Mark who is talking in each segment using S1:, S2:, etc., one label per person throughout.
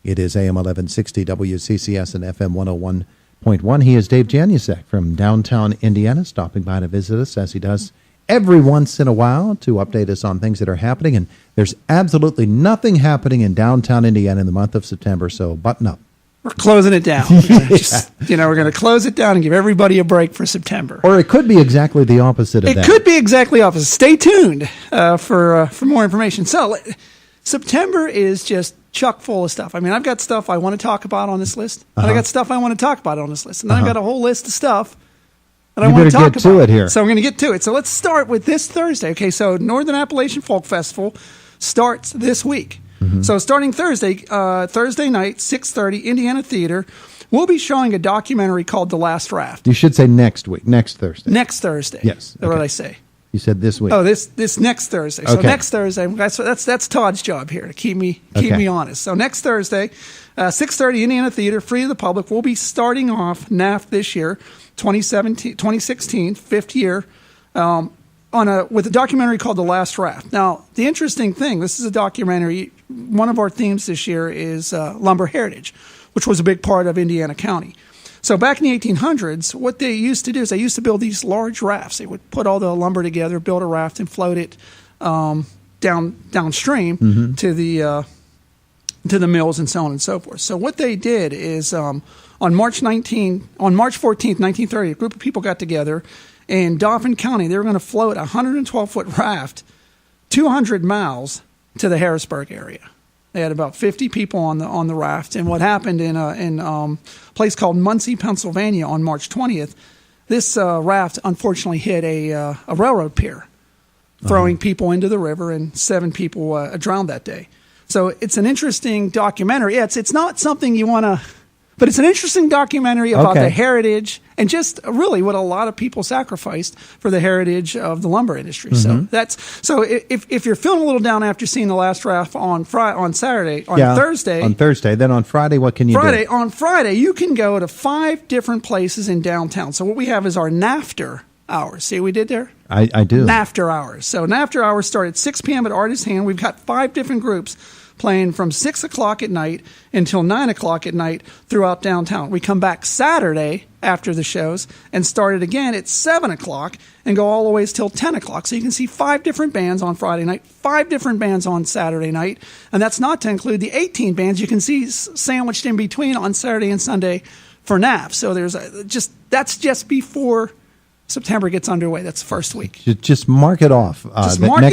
S1: It is AM 1160 WCCS and FM 101.1. He is Dave Janusek from downtown Indiana, stopping by to visit us as he does every once in a while to update us on things that are happening. And there's absolutely nothing happening in downtown Indiana in the month of September, so button up.
S2: We're closing it down. We're going to close it down and give everybody a break for September.
S1: Or it could be exactly the opposite of that.
S2: It could be exactly opposite. Stay tuned for more information. So September is just chock full of stuff. I mean, I've got stuff I want to talk about on this list, and I got stuff I want to talk about on this list, and then I've got a whole list of stuff that I want to talk about.
S1: You better get to it here.
S2: So I'm going to get to it. So let's start with this Thursday. Okay, so Northern Appalachian Folk Festival starts this week. So starting Thursday night, 6:30, Indiana Theater, we'll be showing a documentary called The Last Raft.
S1: You should say next week, next Thursday.
S2: Next Thursday.
S1: Yes.
S2: That's what I say.
S1: You said this week.
S2: Oh, this next Thursday. So next Thursday, that's Todd's job here to keep me honest. So next Thursday, 6:30, Indiana Theater, free to the public. We'll be starting off NAF this year, 2016, fifth year, with a documentary called The Last Raft. Now, the interesting thing, this is a documentary. One of our themes this year is lumber heritage, which was a big part of Indiana County. So back in the 1800s, what they used to do is they used to build these large rafts. They would put all the lumber together, build a raft, and float it downstream to the mills and so on and so forth. So what they did is on March 14th, 1930, a group of people got together in Dauphin County. They were going to float a 112-foot raft 200 miles to the Harrisburg area. They had about 50 people on the raft, and what happened in a place called Muncie, Pennsylvania, on March 20th, this raft unfortunately hit a railroad pier, throwing people into the river, and 7 people drowned that day. So it's an interesting documentary. Yeah, it's not something you want to, but it's an interesting documentary about the heritage and just really what a lot of people sacrificed for the heritage of the lumber industry. So if you're feeling a little down after seeing The Last Raft on Thursday.
S1: On Thursday. Then on Friday, what can you do?
S2: On Friday, you can go to 5 different places in downtown. So what we have is our NAFTR hours. See what we did there?
S1: I do.
S2: NAFTR hours. So NAFTR hours start at 6 p.m. at Artist Hand. We've got 5 different groups playing from 6 o'clock at night until 9 o'clock at night throughout downtown. We come back Saturday after the shows and start it again at 7 o'clock and go all the way till 10 o'clock. So you can see 5 different bands on Friday night, 5 different bands on Saturday night, and that's not to include the 18 bands you can see sandwiched in between on Saturday and Sunday for NAF. So there's that's just before September gets underway. That's the first week.
S1: Just mark it off.
S2: It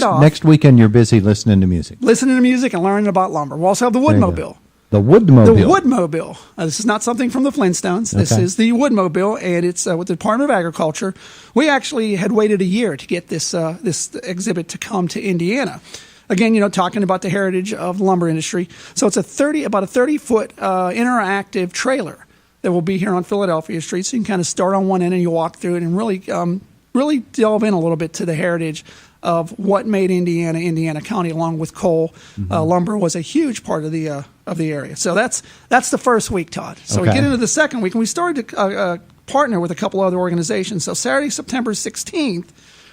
S2: off.
S1: Next weekend, you're busy listening to music.
S2: Listening to music and learning about lumber. We'll also have the Woodmobile.
S1: The Woodmobile.
S2: The Woodmobile. This is not something from the Flintstones. This is the Woodmobile, and it's with the Department of Agriculture. We actually had waited a year to get this exhibit to come to Indiana. Again, talking about the heritage of the lumber industry. So it's about a 30-foot interactive trailer that will be here on Philadelphia Street. So you can kind of start on one end and you walk through it and really delve in a little bit to the heritage of what made Indiana County, along with coal. Lumber was a huge part of the area. So that's the first week, Todd. So we get into the second week, and we started to partner with a couple other organizations. So Saturday, September 16th,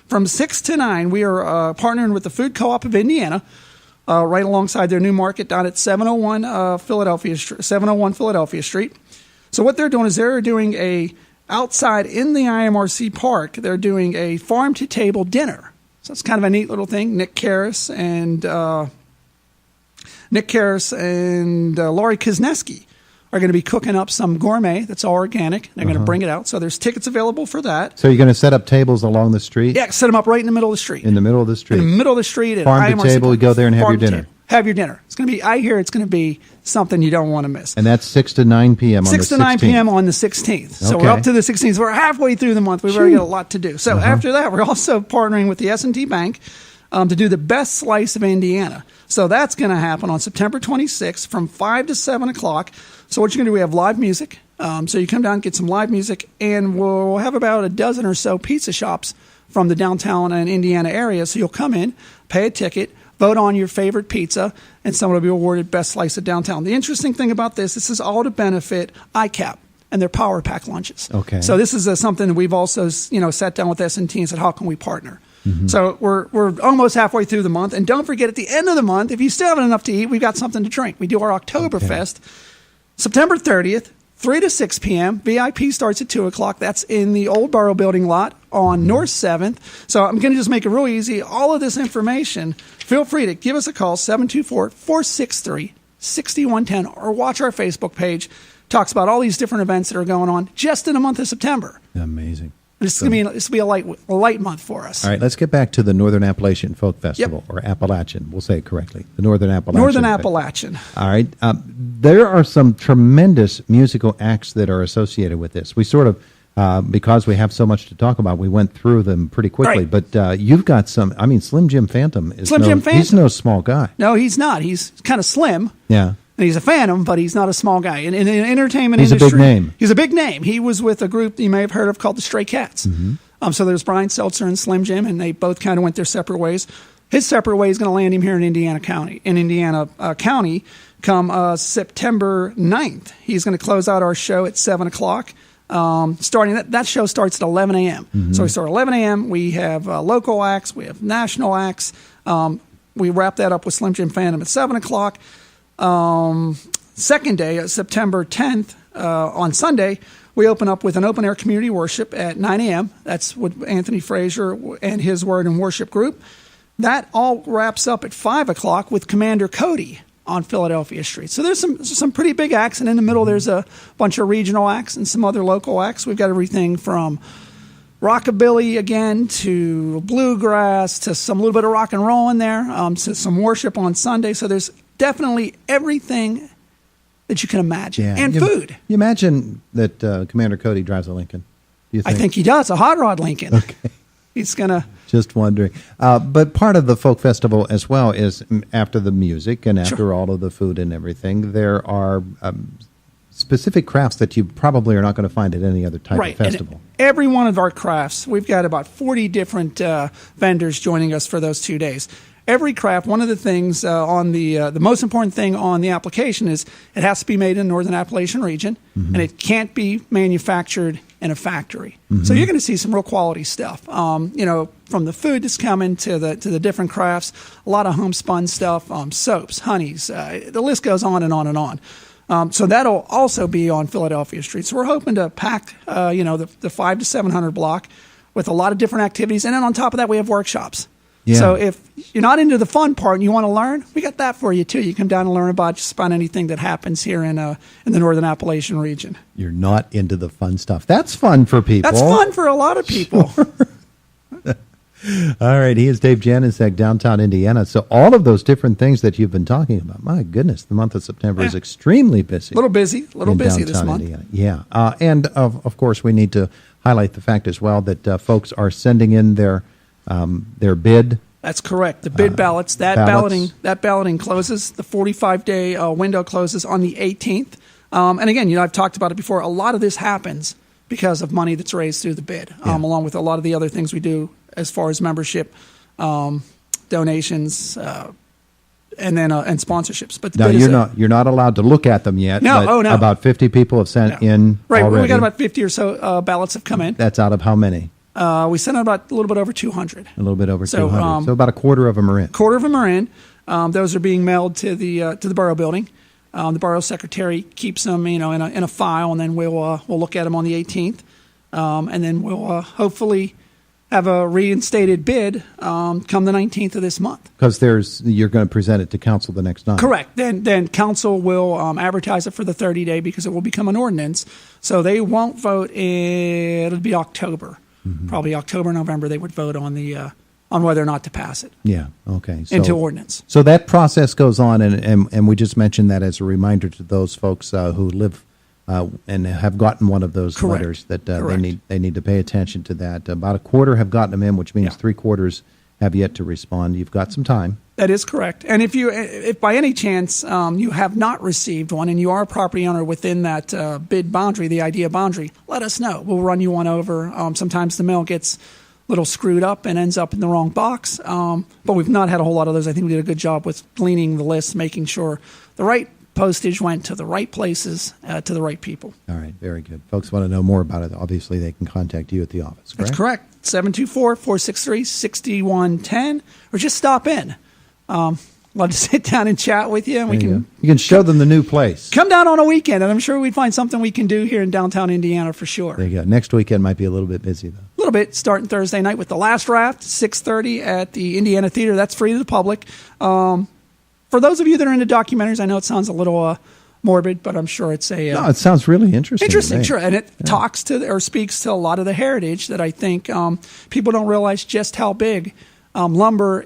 S2: from 6 to 9, we are partnering with the Food Co-op of Indiana, right alongside their new market down at 701 Philadelphia Street. So what they're doing is they're doing outside in the IMRC park, they're doing a farm-to-table dinner. So it's kind of a neat little thing. Nick Karras and Laurie Kuzneski are going to be cooking up some gourmet that's all organic. They're going to bring it out. So there's tickets available for that.
S1: So you're going to set up tables along the street?
S2: Yeah, set them up right in the middle of the street.
S1: In the middle of the street.
S2: In the middle of the street.
S1: Farm to table, you go there and have your dinner.
S2: Have your dinner. It's going to be, I hear it's going to be something you don't want to miss.
S1: And that's 6 to 9 p.m. on the 16th.
S2: 6 to 9 p.m. on the 16th. So we're up to the 16th. We're halfway through the month. We've already got a lot to do. So after that, we're also partnering with the S&T Bank to do the best slice of Indiana. So that's going to happen on September 26th from 5 to 7 o'clock. So what you're going to do, we have live music. So you come down and get some live music, and we'll have about a dozen or so pizza shops from the downtown and Indiana area. So you'll come in, pay a ticket, vote on your favorite pizza, and someone will be awarded best slice of downtown. The interesting thing about this is all to benefit ICAP and their Power Pack lunches.
S1: Okay.
S2: So this is something that we've also sat down with S&T and said, how can we partner? So we're almost halfway through the month. And don't forget, at the end of the month, if you still haven't enough to eat, we've got something to drink. We do our Oktoberfest, September 30th, 3 to 6 p.m. VIP starts at 2 o'clock. That's in the old Borough Building lot on North 7th. So I'm going to just make it real easy. All of this information, feel free to give us a call, 724-463-6110, or watch our Facebook page. Talks about all these different events that are going on just in the month of September.
S1: Amazing.
S2: This will be a light month for us.
S1: All right, let's get back to the Northern Appalachian Folk Festival, or Appalachian. We'll say it correctly. The Northern Appalachian.
S2: Northern Appalachian.
S1: All right. There are some tremendous musical acts that are associated with this. We sort of, because we have so much to talk about, we went through them pretty quickly.
S2: Right.
S1: But you've got some, Slim Jim Phantom is he's no small guy.
S2: No, he's not. He's kind of slim.
S1: Yeah.
S2: And he's a phantom, but he's not a small guy. In the entertainment
S1: industry,
S2: he's a big name.
S1: He's
S2: a big name. He was with a group you may have heard of called the Stray Cats. So there's Brian Seltzer and Slim Jim, and they both kind of went their separate ways. His separate way is going to land him here in Indiana County. Come September 9th. He's going to close out our show at 7 o'clock. Starting that show starts at 11 a.m. So we start at 11 a.m. We have local acts. We have national acts. We wrap that up with Slim Jim Phantom at 7 o'clock. Second day, September 10th, on Sunday, we open up with an open-air community worship at 9 a.m. That's with Anthony Frazier and his Word and Worship group. That all wraps up at 5 o'clock with Commander Cody on Philadelphia Street. So there's some pretty big acts, and in the middle there's a bunch of regional acts and some other local acts. We've got everything from rockabilly again to bluegrass to some little bit of rock and roll in there, to some worship on Sunday. So there's definitely everything that you can imagine, and food.
S1: You imagine that Commander Cody drives a Lincoln?
S2: I think he does, a hot rod Lincoln.
S1: Okay.
S2: He's going to...
S1: Just wondering. But part of the folk festival as well is after the music and after all of the food and everything, there are specific crafts that you probably are not going to find at any other type of festival.
S2: And every one of our crafts, we've got about 40 different vendors joining us for those 2 days. Every craft, one of the things on the most important thing on the application is it has to be made in the Northern Appalachian region, and it can't be manufactured in a factory. So you're going to see some real quality stuff. From the food that's coming to the different crafts, a lot of homespun stuff, soaps, honeys. The list goes on and on and on. So that'll also be on Philadelphia Street. So we're hoping to pack, the 500 to 700 block with a lot of different activities, and then on top of that, we have workshops. Yeah. So if you're not into the fun part and you want to learn, we got that for you too. You come down and learn about just about anything that happens here in the Northern Appalachian region.
S1: You're not into the fun stuff. That's fun for people.
S2: That's fun for a lot of people.
S1: Sure. All right. He is Dave Janusek, Downtown Indiana. So all of those different things that you've been talking about, my goodness, the month of September is extremely busy.
S2: A little busy this month.
S1: Indiana. Yeah. And of course, we need to highlight the fact as well that folks are sending in their bid.
S2: That's correct. The bid ballots. That balloting closes. The 45-day window closes on the 18th. And again, I've talked about it before. A lot of this happens because of money that's raised through the bid, along with a lot of the other things we do as far as membership, donations, and sponsorships. But
S1: now you're not allowed to look at them yet.
S2: No,
S1: no. About 50 people have sent in.
S2: Right,
S1: already.
S2: We got about 50 or so ballots have come in.
S1: That's out of how many?
S2: We sent out about a little bit over 200.
S1: A little bit over 200. So about a quarter of them are in.
S2: Quarter of them are in. Those are being mailed to the borough building. The borough secretary keeps them, in a file, and then we'll look at them on the 18th, and then we'll hopefully have a reinstated bid come the 19th of this month.
S1: Because you're going to present it to council the next night.
S2: Correct. Then council will advertise it for the 30-day because it will become an ordinance. So they won't vote. It'll be October. Probably October, November, they would vote on on whether or not to pass it.
S1: Yeah, okay.
S2: Into ordinance.
S1: So that process goes on, and we just mentioned that as a reminder to those folks who live and have gotten one of those letters that they need to pay attention to that. About a quarter have gotten them in, which means 3/4 have yet to respond. You've got some time.
S2: That is correct. And if by any chance you have not received one and you are a property owner within that bid boundary, the idea boundary, let us know. We'll run you one over. Sometimes the mail gets a little screwed up and ends up in the wrong box. But we've not had a whole lot of those. I think we did a good job with cleaning the list, making sure the right postage went to the right places, to the right people.
S1: All right, very good. Folks want to know more about it. Obviously, they can contact you at the office, correct?
S2: That's correct. 724-463-6110, or just stop in. Love to sit down and chat with you, and
S1: You can show them the new place.
S2: come down on a weekend, and I'm sure we'd find something we can do here in downtown Indiana for sure.
S1: There you go. Next weekend might be a little bit busy, though.
S2: A little bit, starting Thursday night with The Last Raft, 6:30 at the Indiana Theater. That's free to the public. For those of you that are into documentaries, I know it sounds a little morbid, but I'm sure it's
S1: No, it sounds really interesting.
S2: interesting, sure, and it talks to or speaks to a lot of the heritage that I think people don't realize just how big lumber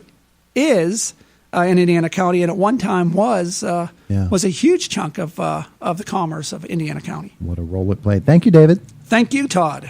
S2: is in Indiana County, and at one time was a huge chunk of the commerce of Indiana County.
S1: What a role it played. Thank you, David.
S2: Thank you, Todd.